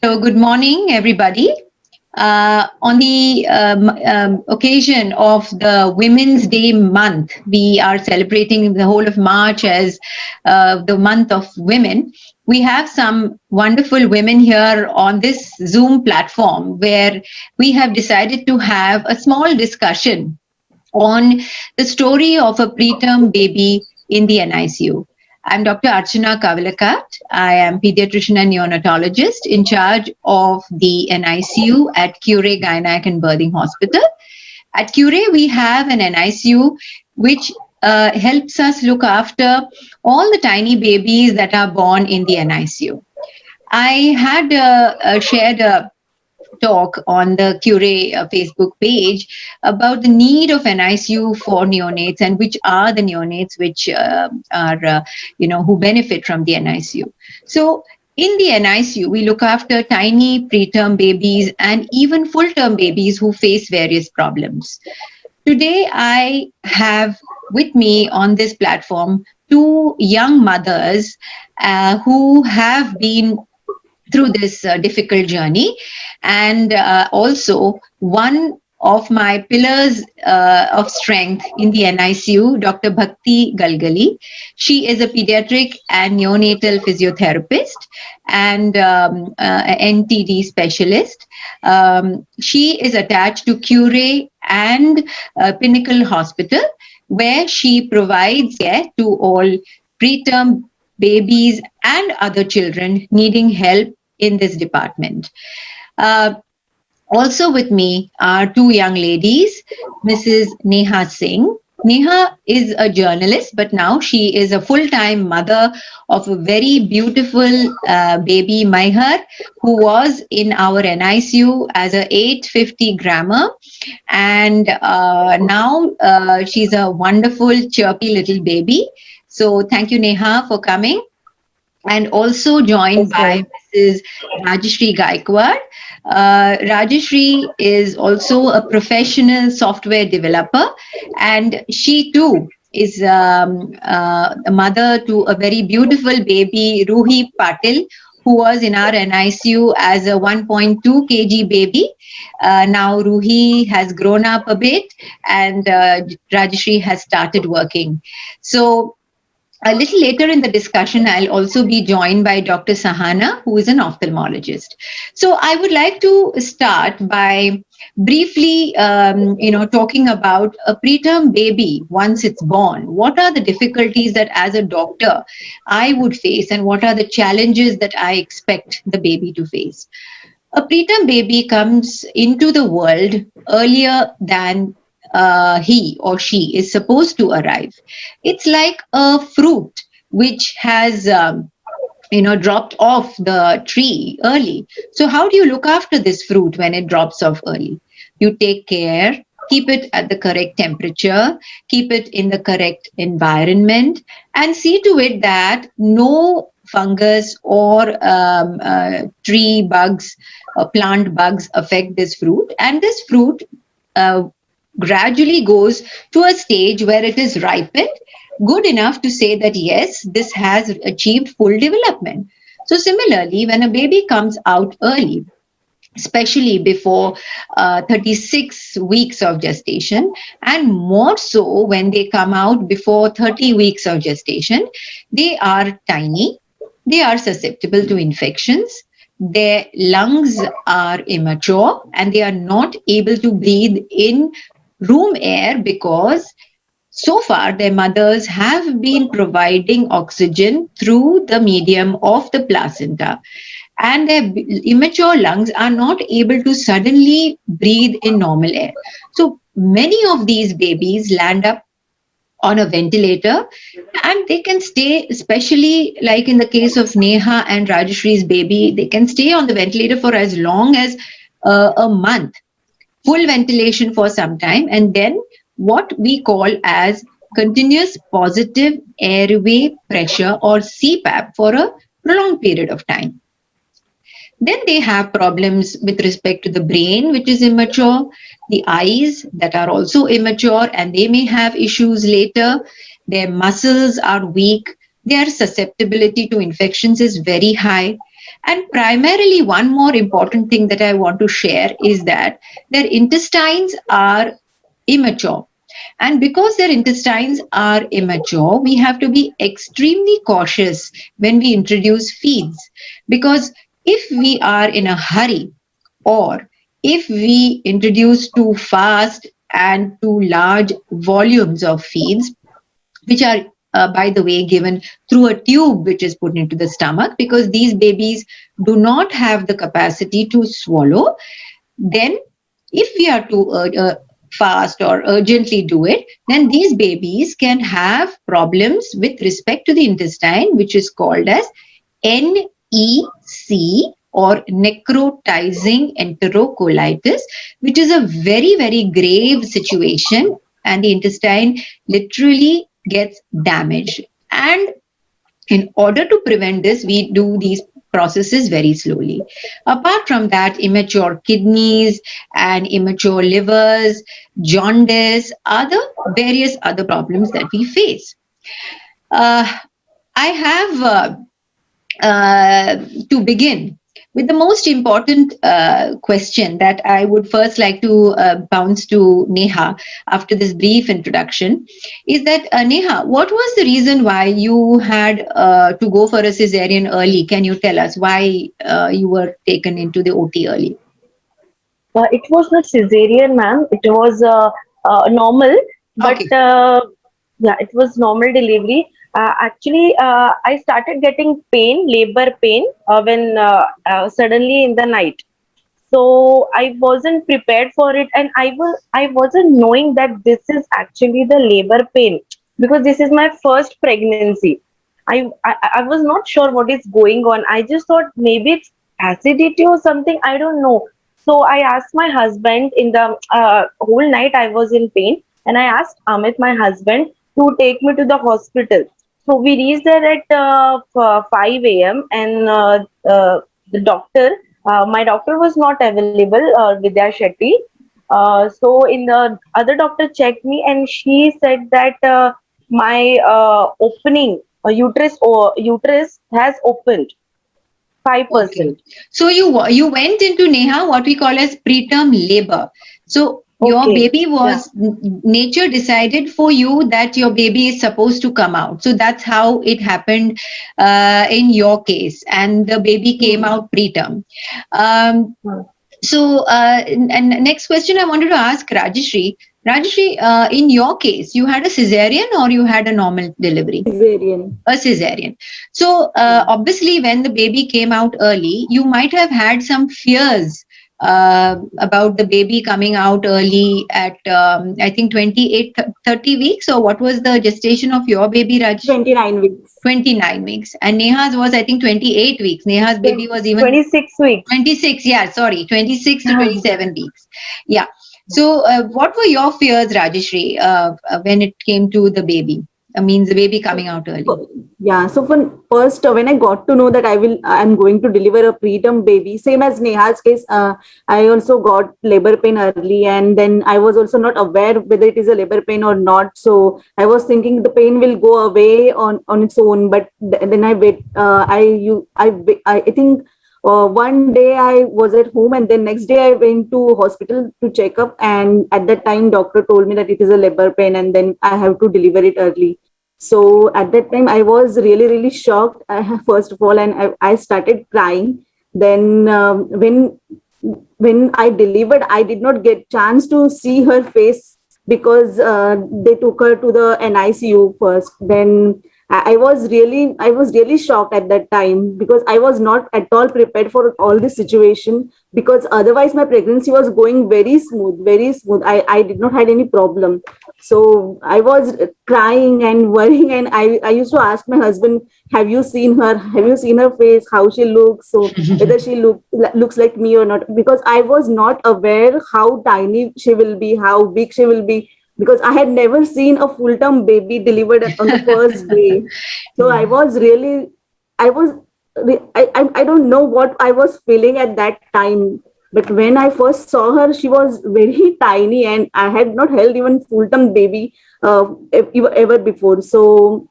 So, good morning, everybody. On the occasion of the Women's Day month, we are celebrating the whole of March as the month of women. We have some wonderful women here on this Zoom platform where we have decided to have a small discussion on the story of a preterm baby in the NICU. I'm Dr. Archana Kavalakat. I am pediatrician and neonatologist in charge of the NICU at Curie Gynec and Birthing Hospital. At Curie, we have an NICU which helps us look after all the tiny babies that are born in the NICU. I had shared a talk on the Curie Facebook page about the need of an ICU for neonates and which are the neonates which who benefit from the NICU. So in the NICU, we look after tiny preterm babies and even full-term babies who face various problems. Today, I have with me on this platform two young mothers who have been through this difficult journey. And also, one of my pillars of strength in the NICU, Dr. Bhakti Galgali. She is a pediatric and neonatal physiotherapist and NTD specialist. She is attached to Curie and Pinnacle Hospital, where she provides care to all preterm babies and other children needing help in this department. Uh, Also with me are two young ladies, Mrs. Neha Singh. Neha is a journalist, but now she is a full-time mother of a very beautiful baby, Maihar, who was in our NICU as a 850 grammer. And now she's a wonderful, chirpy little baby. So thank you, Neha, for coming, and also joined by Mrs. Rajashri Gaikwad. Rajashri is also a professional software developer, and she too is a mother to a very beautiful baby, Ruhi Patil, who was in our NICU as a 1.2 kg baby. Now Ruhi has grown up a bit, and Rajashri has started working. So a little later in the discussion, I'll also be joined by Dr. Sahana, who is an ophthalmologist. So I would like to start by briefly, talking about a preterm baby once it's born. What are the difficulties that as a doctor I would face, and what are the challenges that I expect the baby to face? A preterm baby comes into the world earlier than he or she is supposed to arrive. It's like a fruit which has dropped off the tree early. So how do you look after this fruit when it drops off early? You take care, keep it at the correct temperature, keep it in the correct environment, and see to it that no fungus or tree bugs or plant bugs affect this fruit, and this fruit uh, gradually goes to a stage where it is ripened, good enough to say that yes, this has achieved full development. So similarly, when a baby comes out early, especially before 36 weeks of gestation, and more so when they come out before 30 weeks of gestation, they are tiny, they are susceptible to infections, their lungs are immature, and they are not able to breathe in room air because so far their mothers have been providing oxygen through the medium of the placenta, and their immature lungs are not able to suddenly breathe in normal air. So many of these babies land up on a ventilator, and they can stay, especially like in the case of Neha and Rajashri's baby, they can stay on the ventilator for as long as a month, full ventilation for some time, and then what we call as continuous positive airway pressure or CPAP for a prolonged period of time. Then they have problems with respect to the brain, which is immature, the eyes that are also immature, and they may have issues later. Their muscles are weak. Their susceptibility to infections is very high. And primarily, one more important thing that I want to share is that their intestines are immature. And because their intestines are immature, we have to be extremely cautious when we introduce feeds. Because if we are in a hurry, or if we introduce too fast and too large volumes of feeds, which are, by the way, given through a tube which is put into the stomach, because these babies do not have the capacity to swallow, then if we are to fast or urgently do it, then these babies can have problems with respect to the intestine, which is called as NEC, or necrotizing enterocolitis, which is a very, very grave situation, and the intestine literally gets damaged. And in order to prevent this, we do these processes very slowly. Apart from that, immature kidneys and immature livers, jaundice, are the various other problems that we face. Uh, I have to begin with the most important question that I would first like to bounce to Neha after this brief introduction is that, Neha, what was the reason why you had to go for a cesarean early? Can you tell us why you were taken into the OT early? It was not cesarean, ma'am. It was normal, but Okay. yeah, it was normal delivery. Actually, I started getting pain, labor pain, when suddenly in the night. So I wasn't prepared for it, and I wasn't knowing that this is actually the labor pain, because this is my first pregnancy. I was not sure what is going on. I just thought maybe it's acidity or something. I don't know. So I asked my husband. In the whole night I was in pain, and I asked Amit, my husband, to take me to the hospital. So we reached there at 5 a.m. and the doctor, my doctor was not available, Vidya Shetty. So in the other doctor checked me, and she said that my opening uterus has opened Okay. 5%. So you went into, Neha, what we call as preterm labor. So your Okay. baby Yeah. was, nature decided for you that your baby is supposed to come out. So that's how it happened in your case, and the baby came Hmm. out preterm. Um, Hmm. so, and next question I wanted to ask Rajeshri. Rajeshri, in your case, you had a cesarean or you had a normal delivery? Cesarean. A cesarean. So Yeah. obviously, when the baby came out early, you might have had some fears about the baby coming out early at, I think, 28, 30 weeks. Or what was the gestation of your baby, Raj? 29 weeks. 29 weeks. And Neha's was, I think, 28 weeks. Neha's baby was even 26 weeks. 26. Yeah, sorry, 26 to 27 weeks. Yeah. So what were your fears, Rajeshri, when it came to the baby? Means the baby coming So, out early. yeah. So for first, when I got to know that I'm going to deliver a preterm baby, same as Neha's case, I also got labor pain early, and then I was also not aware whether it is a labor pain or not. So I was thinking the pain will go away on its own, but then I wait. I think. One day I was at home, and then next day I went to hospital to check up, and at that time doctor told me that it is a labor pain, and then I have to deliver it early. So at that time I was really really shocked, first of all, and I started crying. Then when I delivered, I did not get chance to see her face because they took her to the NICU first. Then I was really shocked at that time because I was not at all prepared for all this situation, because otherwise my pregnancy was going very smooth, very smooth. I did not had any problem. So I was crying and worrying, and I used to ask my husband, have you seen her? Have you seen her face? How she looks? So whether she looks like me or not, because I was not aware how tiny she will be, how big she will be, because I had never seen a full term baby delivered on the first day. So I Hmm. was really, I was, I don't know what I was feeling at that time. But when I first saw her, she was very tiny, and I had not held even full term baby ever before. So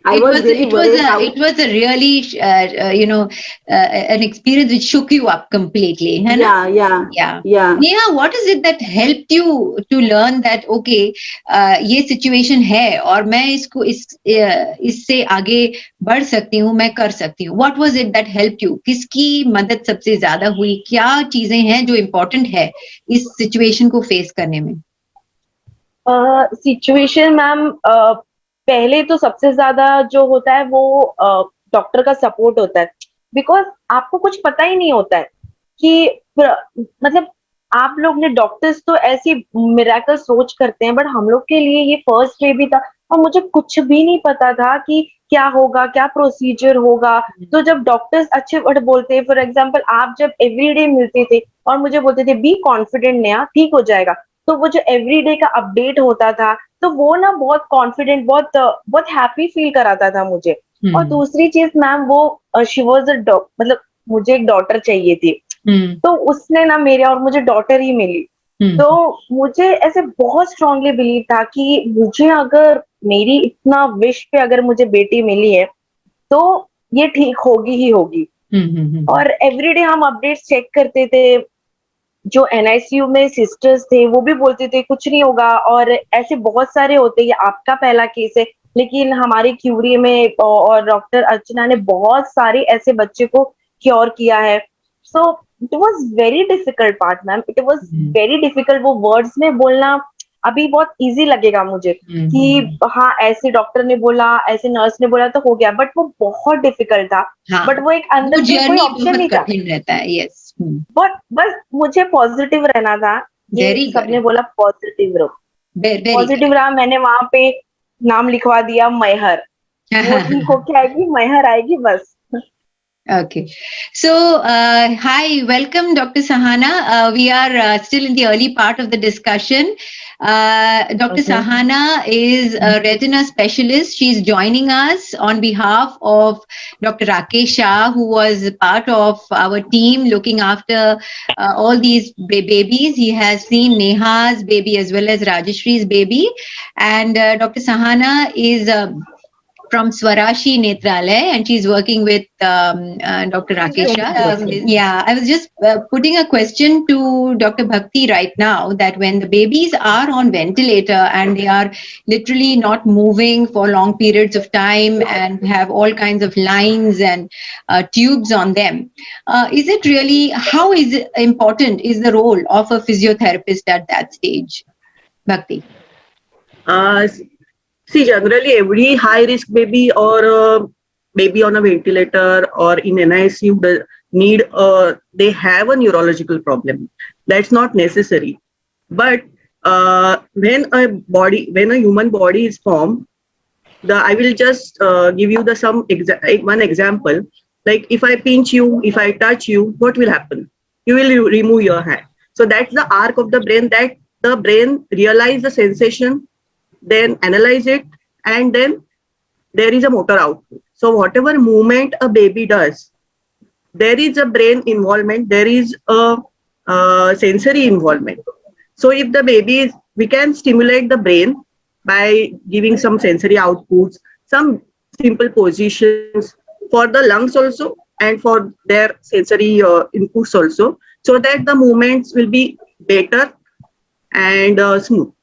I was really worried. It was a really, an experience which shook you up completely. है ना? Yeah. Neha, what is it that helped you to learn that okay, ये situation है और मैं इससे आगे बढ़ सकती हूँ, मैं कर सकती हूँ. What was it that helped you? किसकी मदद सबसे ज्यादा हुई? क्या चीजें हैं जो important है इस situation को face करने में? सिचुएशन मैम, पहले तो सबसे ज्यादा जो होता है वो डॉक्टर का सपोर्ट होता है, बिकॉज आपको कुछ पता ही नहीं होता है कि मतलब आप लोग ने डॉक्टर्स तो ऐसी मिरेकल सोच करते हैं, बट हम लोग के लिए ये फर्स्ट बेबी था और मुझे कुछ भी नहीं पता था कि क्या होगा, क्या प्रोसीजर होगा. तो जब डॉक्टर्स अच्छे वर्ड बोलते हैं, फॉर एग्जाम्पल आप जब एवरीडे मिलते थे और मुझे बोलते थे बी कॉन्फिडेंट नेहा, ठीक हो जाएगा, तो वो जो एवरीडे का अपडेट होता था, तो वो ना बहुत कॉन्फिडेंट, बहुत हैप्पी फील कराता था मुझे. और दूसरी चीज मैम, वो शी वाज अ मतलब मुझे एक डॉटर चाहिए थी, तो उसने ना मेरे और मुझे डॉटर ही मिली. तो मुझे ऐसे बहुत स्ट्रांगली बिलीव था कि मुझे अगर मेरी इतना विश पे अगर मुझे बेटी मिली है तो ये ठीक होगी ही होगी. और एवरीडे हम अपडेट्स चेक करते थे. जो एनआईसीयू में सिस्टर्स थे वो भी बोलते थे कुछ नहीं होगा, और ऐसे बहुत सारे होते, ये आपका पहला केस है, लेकिन हमारे क्यूरी में और डॉक्टर अर्चना ने बहुत सारे ऐसे बच्चे को क्योर किया है. So it was very difficult part ma'am, it was very difficult. वो वर्ड्स में बोलना अभी बहुत इजी लगेगा मुझे कि हाँ ऐसे डॉक्टर ने बोला, ऐसे नर्स ने बोला तो हो गया, बट वो बहुत डिफिकल्ट था. बट वो एक अंदर से कोई ऑप्शन नहीं था. रहता है. यस. बस मुझे पॉजिटिव रहना था. ये सबने बोला पॉजिटिव रहो, पॉजिटिव रहा. मैंने वहां पे नाम लिखवा दिया मैहर. वो ठीक होके आएगी, मैहर आएगी बस. Okay. So, hi, welcome Dr. Sahana. We are still in the early part of the discussion. Dr. Sahana is a retina specialist. She's joining us on behalf of Dr. Rakesh Shah, who was part of our team looking after all these babies. He has seen Neha's baby as well as Rajeshree's baby. And Dr. Sahana is from Swarashi Netralaya, and she's working with Dr. Rakesh. I was just putting a question to Dr. Bhakti right now, that when the babies are on ventilator and they are literally not moving for long periods of time and have all kinds of lines and tubes on them, is it really, how is it important is the role of a physiotherapist at that stage? Bhakti. See, generally every high risk baby or baby on a ventilator or in NICU they have a neurological problem. That's not necessary. But when a human body is formed, I will just give you one example. Like if I pinch you, if I touch you, what will happen? You will remove your hand. So that's the arc of the brain, that the brain realize the sensation, then analyze it, and then there is a motor output. So whatever movement a baby does, there is a brain involvement, there is a sensory involvement. So if the baby we can stimulate the brain by giving some sensory outputs, some simple positions for the lungs also and for their sensory inputs also, so that the movements will be better and smooth.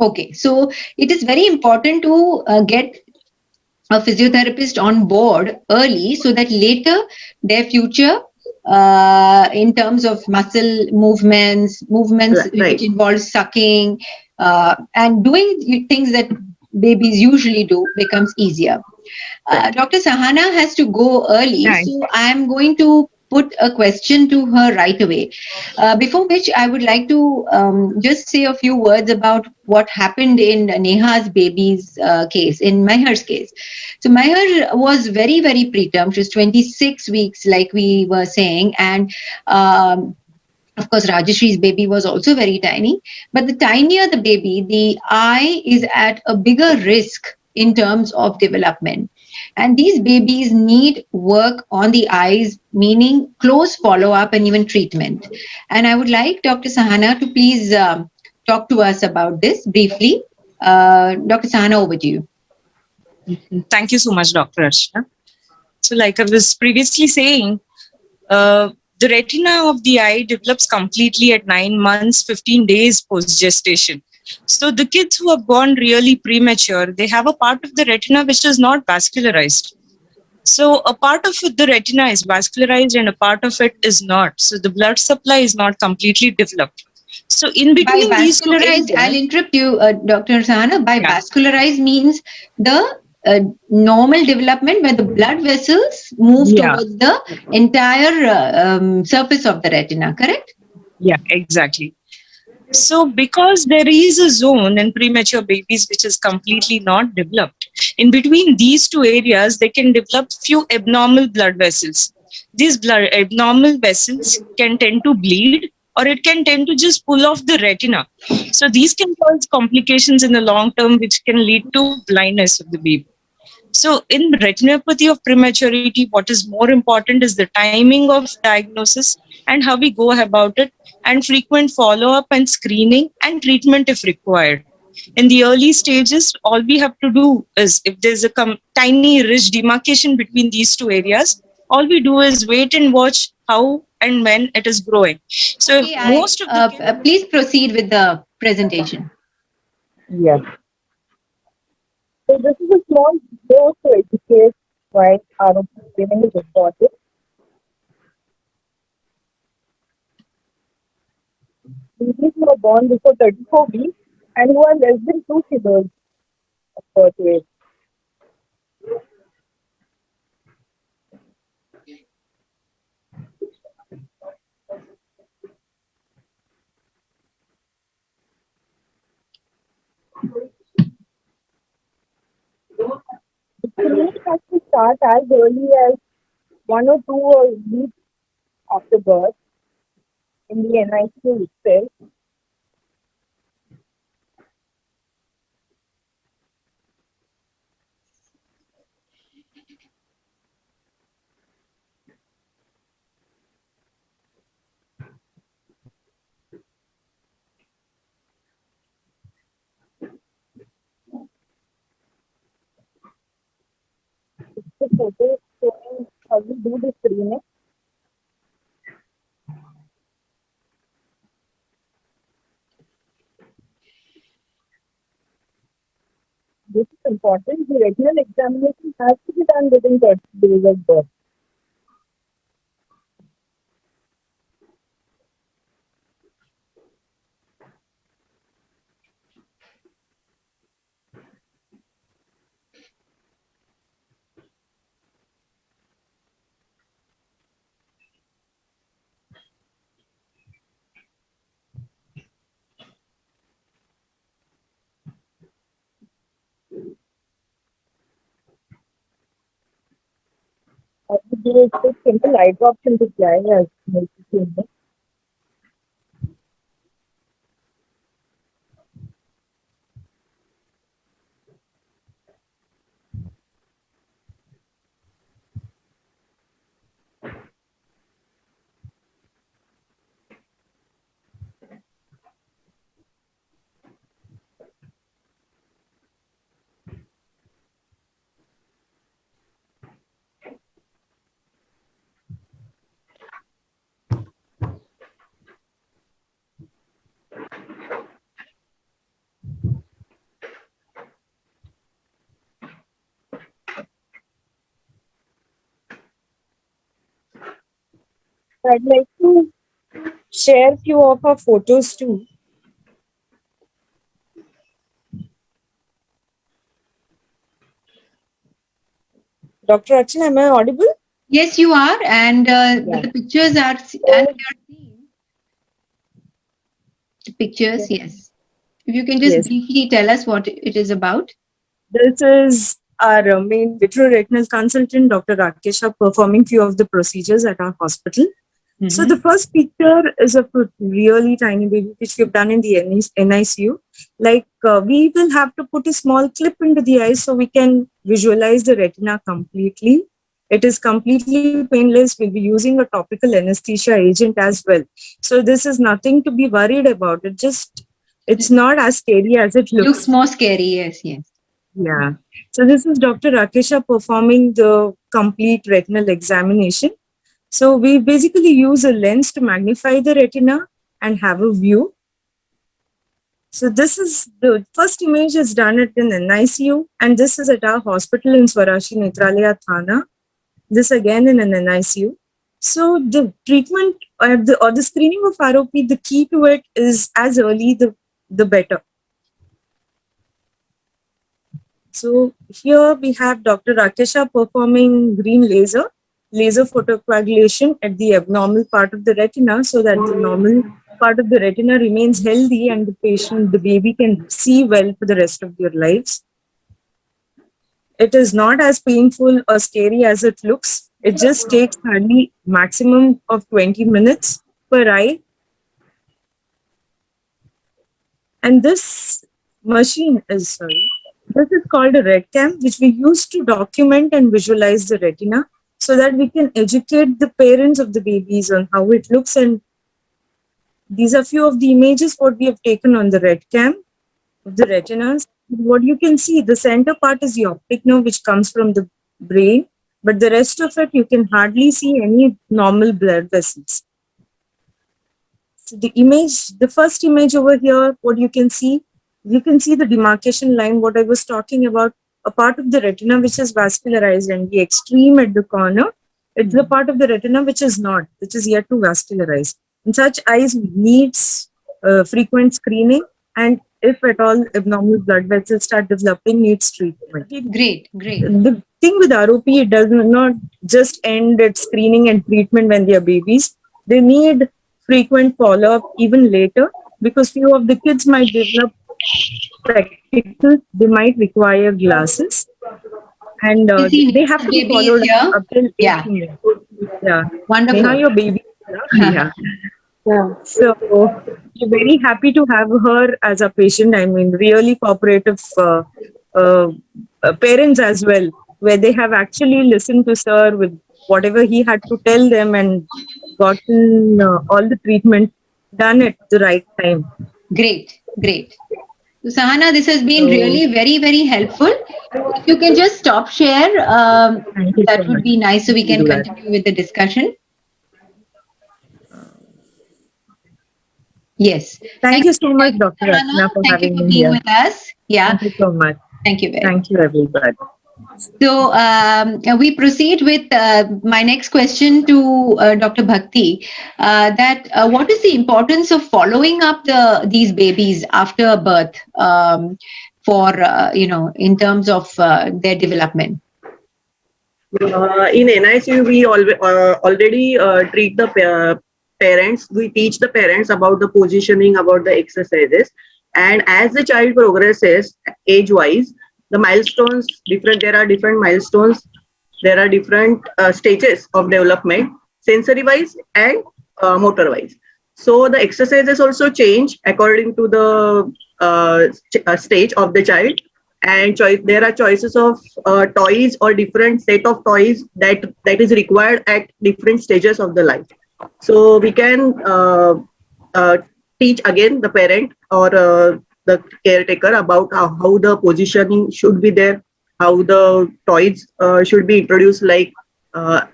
Okay, so it is very important to get a physiotherapist on board early, so that later their future in terms of muscle movements right, which involves sucking and doing things that babies usually do becomes easier. Dr. Sahana has to go early, right, so I am going to put a question to her right away. Before which I would like to just say a few words about what happened in Neha's baby's case, in Meher's case. So Meher was very, very preterm. She was 26 weeks, like we were saying. And of course, Rajeshree's baby was also very tiny. But the tinier the baby, the eye is at a bigger risk in terms of development. And these babies need work on the eyes, meaning close follow-up and even treatment. And I would like Dr. Sahana to please talk to us about this briefly. Dr. Sahana, over to you. Thank you so much, Dr. Archana. So, like I was previously saying, the retina of the eye develops completely at 9 months, 15 days post gestation. So, the kids who are born really premature, they have a part of the retina which is not vascularized. So, a part of the retina is vascularized and a part of it is not. So, the blood supply is not completely developed. So, in By between these two vascularized, I'll areas, interrupt you, Dr. Sahana. By yeah. vascularized means the normal development where the blood vessels move Yeah. towards the entire surface of the retina, correct? Yeah, exactly. So, because there is a zone in premature babies which is completely not developed, in between these two areas, they can develop few abnormal blood vessels. These abnormal vessels can tend to bleed or it can tend to just pull off the retina. So, these can cause complications in the long term, which can lead to blindness of the baby. So, in retinopathy of prematurity, what is more important is the timing of diagnosis and how we go about it, and frequent follow up and screening and treatment if required. In the early stages, all we have to do is if there's a tiny ridge demarcation between these two areas, all we do is wait and watch how and when it is growing. So, Okay, most of the kids. please proceed with the presentation. Yes. So this is a small video to educate why ROP screening is important. Babies who are born before 34 weeks and who are less than 2 kilos of birth weight. The screening has to start as early as 1 or 2 weeks after birth in the NICU itself. The photo is showing how we do the screening. This is important. The retinal examination has to be done within 30 days of birth. What we do is put simple eye drops into the eye as mentioned. I'd like to share few of our photos too. Dr. Archana, am I audible? Yes, you are, and the pictures are and we are seeing the pictures. Yes, if you can just Yes. briefly tell us what it is about. This is our main vitreoretinal consultant, Dr. Rakesha, performing few of the procedures at our hospital. So the first picture is of a really tiny baby, which we've done in the NICU. Like we will have to put a small clip into the eye so we can visualize the retina completely. It is completely painless. We'll be using a topical anesthesia agent as well. So this is nothing to be worried about. It's not as scary as it looks. Looks more scary. Yes, yes. Yeah. So this is Dr. Rakesha performing the complete retinal examination. So we basically use a lens to magnify the retina and have a view. So this is the first image is done at an NICU, and this is at our hospital in Swarashi Netralaya Thana. This again in an NICU. So the treatment or the screening of ROP, the key to it is as early the better. So here we have Dr. Rakesha performing green laser photocoagulation at the abnormal part of the retina so that the normal part of the retina remains healthy and the baby can see well for the rest of their lives. It is not as painful or scary as it looks. It just takes hardly maximum of 20 minutes per eye. And this machine is, this is called a REDCam, which we use to document and visualize the retina so that we can educate the parents of the babies on how it looks. And these are few of the images what we have taken on the REDCam of the retinas. What you can see, the center part is the optic nerve, which comes from the brain, but the rest of it, you can hardly see any normal blood vessels. So the first image over here, what you can see the demarcation line, what I was talking about, a part of the retina which is vascularized and the extreme at the corner, it's the part of the retina which is yet to vascularize. In such eyes needs frequent screening, and if at all abnormal blood vessels start developing, needs treatment. Great. The thing with ROP, it does not just end at screening and treatment when they are babies. They need frequent follow-up even later, because few of the kids might develop spectacles, they might require glasses, and they have to be followed up till 18 years. Yeah. Wonderful. Neha, your baby. Yeah. So we're very happy to have her as a patient. I mean, really cooperative parents as well, where they have actually listened to sir with whatever he had to tell them and gotten all the treatment done at the right time. Great. So, Sahana, this has been really very, very helpful. If you can just stop share, that would be nice so we can continue with the discussion. Yes. Thank you so much, Dr. Archana, for having me here. With us. Yeah. Thank you so much. Thank you very much. Thank you, everybody. So we proceed with my next question to Dr. Bhakti. What is the importance of following up these babies after birth for in terms of their development? In NICU, we already treat the parents. We teach the parents about the positioning, about the exercises, and as the child progresses age-wise, the milestones there are different milestones, there are different stages of development, sensory wise and motor wise. So the exercises also change according to the stage of the child, and there are choices of toys or different set of toys that is required at different stages of the life. So we can teach again the parent or the caretaker about how the positioning should be there, how the toys should be introduced. Like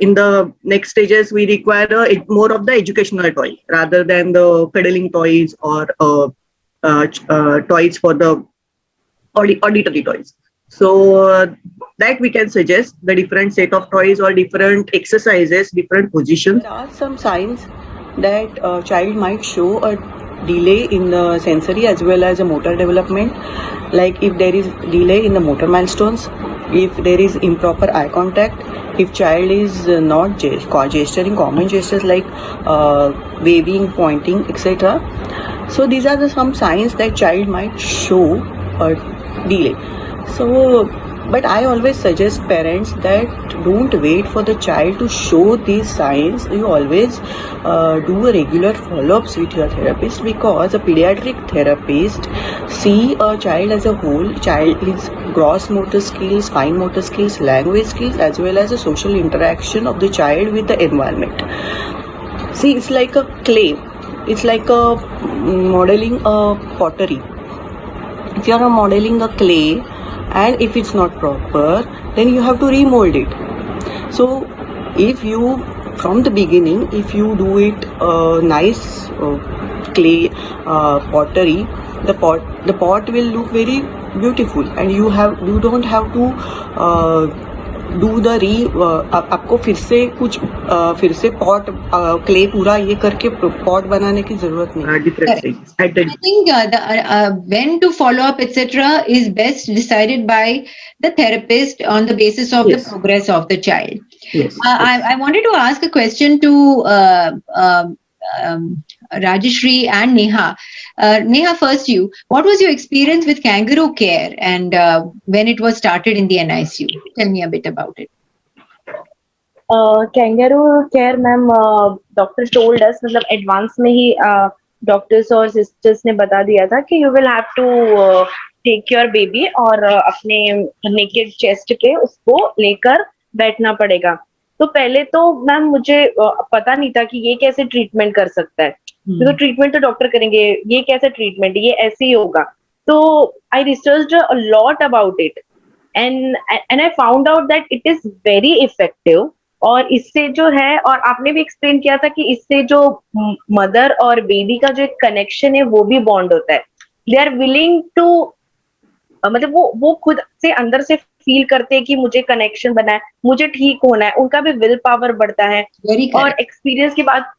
in the next stages, we require more of the educational toy rather than the pedaling toys or toys for the auditory toys. So that we can suggest the different set of toys or different exercises, different positions. There are some signs that a child might show a delay in the sensory as well as a motor development, like if there is delay in the motor milestones, if there is improper eye contact, if child is not gesturing common gestures like waving, pointing, etc. So these are some signs that child might show a delay. So but I always suggest parents that don't wait for the child to show these signs. You always do a regular follow-ups with your therapist, because a pediatric therapist see a child as a whole. Child is gross motor skills, fine motor skills, language skills, as well as a social interaction of the child with the environment. See, it's like a clay. It's like a modeling a pottery. If you are modeling a clay, and if it's not proper, then you have to remold it. So if you from the beginning, if you do it nice clay pottery, the pot will look very beautiful, and you don't have to do the आपको फिर से pot clay पूरा ये करके pot बनाने की जरूरत नहीं. Different things. I think when to follow up, etc., is best decided by the therapist on the basis of Yes. the progress of the child. Yes. I wanted to ask a question to Rajeshri and Neha. Neha, first you. What was your experience with kangaroo care and when it was started in the NICU? Tell me a bit about it. Kangaroo care, ma'am, doctor told us, मतलब advance में ही doctors और sisters ने बता दिया था कि you will have to take your baby और अपने naked chest पे उसको लेकर बैठना पड़ेगा. तो पहले तो मैम मुझे पता नहीं था कि ये कैसे ट्रीटमेंट कर सकता है. तो ट्रीटमेंट तो डॉक्टर करेंगे, ये कैसे ट्रीटमेंट, ये ऐसे ही होगा. तो I researched a lot about it and I found out that it is very effective. और इससे जो है, और आपने भी एक्सप्लेन किया था कि इससे जो मदर और बेबी का जो एक कनेक्शन है वो भी बॉन्ड होता है. दे आर विलिंग टू, मतलब वो खुद से अंदर से फील करते हैं कि मुझे कनेक्शन बना है, मुझे ठीक होना है. उनका भी विल पावर बढ़ता है. और एक्सपीरियंस की बात,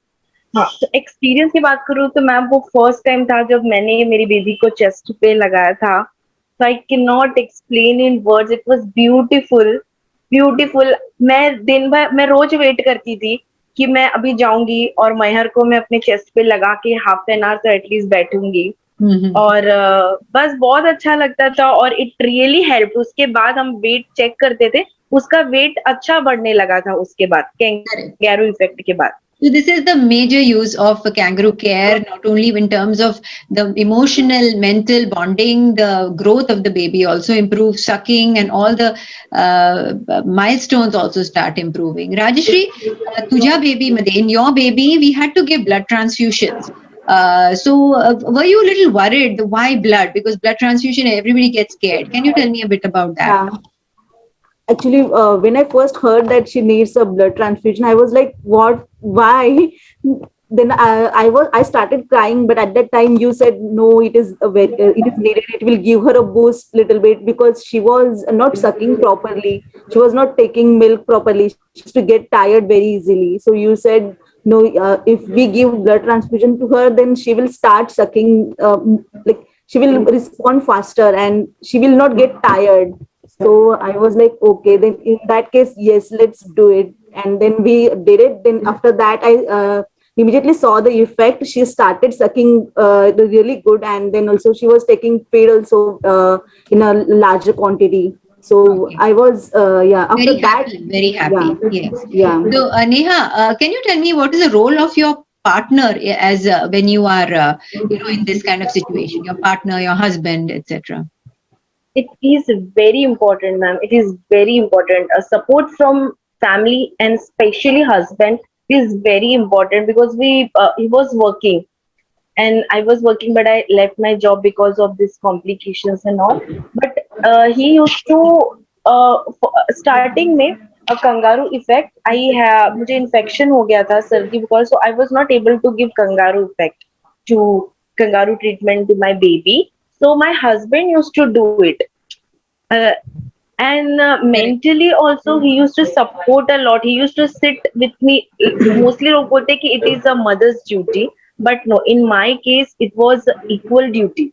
हाँ, तो एक्सपीरियंस की बात करूँ तो मैम वो फर्स्ट टाइम था जब मैंने मेरी बेबी को चेस्ट पे लगाया था. So I cannot explain in words. It was beautiful, beautiful. मैं दिन भर, मैं रोज वेट करती थी कि मैं अभी जाऊंगी और महर को मैं अपने चेस्ट पे लगा के हाफ एन आवर तो एटलीस्ट बैठूंगी. और बस बहुत अच्छा लगता था और इट रियली हेल्प. उसके बाद हम वेट चेक करते थे, उसका वेट अच्छा बढ़ने लगा था उसके बाद, कैंगरू इफेक्ट के बाद. So this is the major use of kangaroo care, not only in terms of the emotional, mental bonding, the growth of the baby also improves, sucking and all the milestones also start improving. Rajeshri, tuja baby made, in your baby, we had to give blood transfusions. So were you a little worried? Why blood? Because blood transfusion, everybody gets scared. Can you tell me a bit about that? Yeah. Actually, when I first heard that she needs a blood transfusion, I was like, what? Why? Then I started crying, but at that time you said no, it is needed. It will give her a boost little bit because she was not sucking properly. She was not taking milk properly. She used to get tired very easily. So you said no. If we give blood transfusion to her, then she will start sucking. Like she will respond faster and she will not get tired. So I was like, okay, then in that case, yes, let's do it. And then we did it. Then after that, I immediately saw the effect. She started sucking really good. And then also she was taking feed also in a larger quantity. So okay. I was, after very happy. Yeah. Yes. Yeah. So Neha, can you tell me what is the role of your partner as when you are, in this kind of situation, your partner, your husband, etc.? It is very important, ma'am. It is very important. A support from family and especially husband is very important because he was working and I was working, but I left my job because of these complications and all. But he used to starting में a kangaroo effect. मुझे infection हो गया था सर्दी because so I was not able to give kangaroo treatment to my baby. So my husband used to do it. And mentally also he used to support a lot. He used to sit with me. Mostly लोग बोलते कि it is a mother's duty, but no, in my case it was equal duty.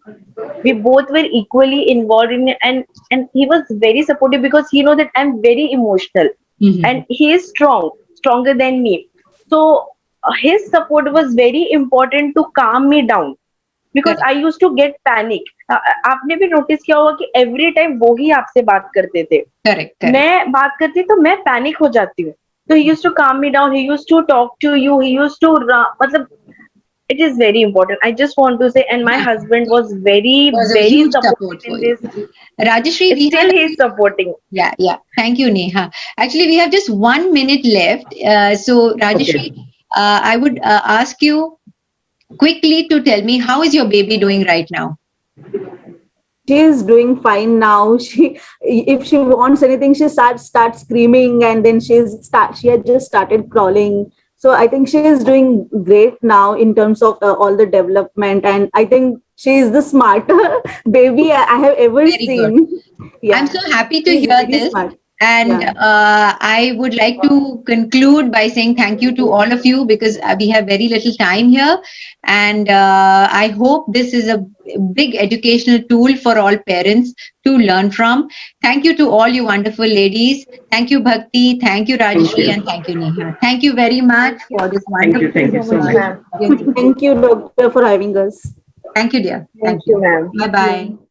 We both were equally involved in it, and he was very supportive because he knows that I'm very emotional and he is stronger than me. So his support was very important to calm me down. Because I used to get panic. आपने भी notice किया होगा कि every time वो ही आपसे बात करते थे. Correct. मैं बात करती तो मैं पैनिक हो जाती हूँ. So he used to calm me down. He used to talk to you. He used to मतलब it is very important. I just want to say, and my husband was very supportive in this. Rajeshri, still he is supporting. Yeah. Thank you, Neha. Actually, we have just 1 minute left. So Rajeshri, okay. I would ask you quickly to tell me, how is your baby doing right now? she is doing fine now. She, if she wants anything, she starts screaming, and then she had just started crawling. So I think she is doing great now in terms of all the development, and I think she is the smarter baby I have ever Very good. seen. Yeah, I'm so happy to she's hear very this. smart. And Yeah. I would like to conclude by saying thank you to all of you, because we have very little time here. And I hope this is a big educational tool for all parents to learn from. Thank you to all you wonderful ladies. Thank you, Bhakti. Thank you, Rajeshri. you. And thank you, Neha. Thank you very much for this Thank you. wonderful Thank you so much. discussion. Thank you, doctor, for having us. Thank you, dear. Thank you, ma'am. Bye-bye.